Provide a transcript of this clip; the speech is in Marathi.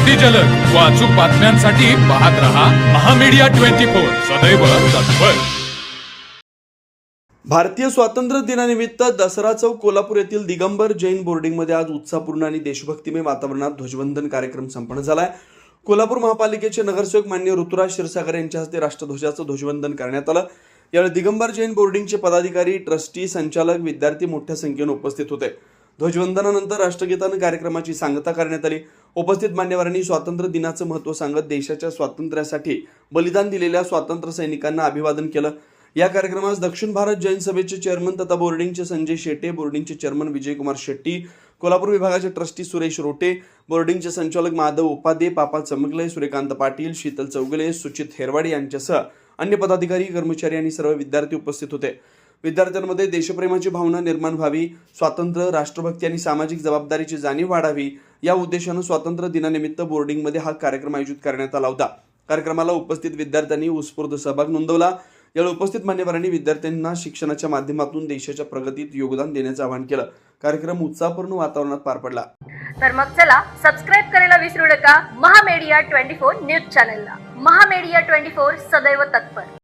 अगदी जलद व अचूक बातम्यांसाठी पाहत रहा महामीडिया 24 सदैव तत्पर. भारतीय स्वातंत्र्य दिनानिमित्त दसरा चौक कोल्हापूर येथील दिगंबर जैन बोर्डिंगमध्ये आज उत्साहपूर्ण आणि देशभक्तिमय वातावरणात ध्वजवंदन कार्यक्रम संपन्न झालाय. कोल्हापूर महापालिकेचे नगरसेवक माननीय ऋतुराज क्षीरसागर यांच्या हस्ते राष्ट्रध्वजाचं ध्वजवंदन करण्यात आलं. यावेळी दिगंबर जैन बोर्डिंगचे पदाधिकारी, ट्रस्टी, संचालक, विद्यार्थी मोठ्या संख्येने उपस्थित होते. ध्वजवंदनानंतर राष्ट्रगीतानं कार्यक्रमाची सांगता करण्यात आली. उपस्थित मान्यवरांनी स्वातंत्र्य दिनाचं महत्त्व सांगत देशाच्या स्वातंत्र्यासाठी बलिदान दिलेल्या स्वातंत्र्य सैनिकांना अभिवादन केलं. या कार्यक्रमास दक्षिण भारत जैन सभेचे चेअरमन तथा बोर्डिंगचे संजय शेटे, बोर्डिंगचे चेअरमन विजयकुमार शेट्टी, कोल्हापूर विभागाचे ट्रस्टी सुरेश रोटे, बोर्डिंगचे संचालक माधव उपाध्ये, पापा चमकले, सूर्यकांत पाटील, शीतल चौगले, सुचित हेरवाडी यांच्यासह अन्य पदाधिकारी, कर्मचारी आणि सर्व विद्यार्थी उपस्थित होते. विद्यार्थ्यांमध्ये देशप्रेमाची भावना निर्माण व्हावी, स्वातंत्र्य, राष्ट्रभक्ती आणि सामाजिक जबाबदारीची जाणीव वाढावी या उद्देशानं स्वातंत्र्य दिनानिमित्त बोर्डिंगमध्ये हा कार्यक्रम आयोजित करण्यात आला होता. कार्यक्रमाला उपस्थित विद्यार्थ्यांनी उत्स्फूर्त सहभाग नोंदवला. यावेळी उपस्थित मान्यवरांनी विद्यार्थ्यांना शिक्षणाच्या माध्यमातून देशाच्या प्रगतीत योगदान देण्याचं आवाहन केलं. कार्यक्रम उत्साहपूर्ण वातावरणात पार पडला. तर मग चला सबस्क्राईब करायला विसरू नका महामीडिया 24 न्यूज चॅनलला. महामीडिया 24 सदैव तत्पर.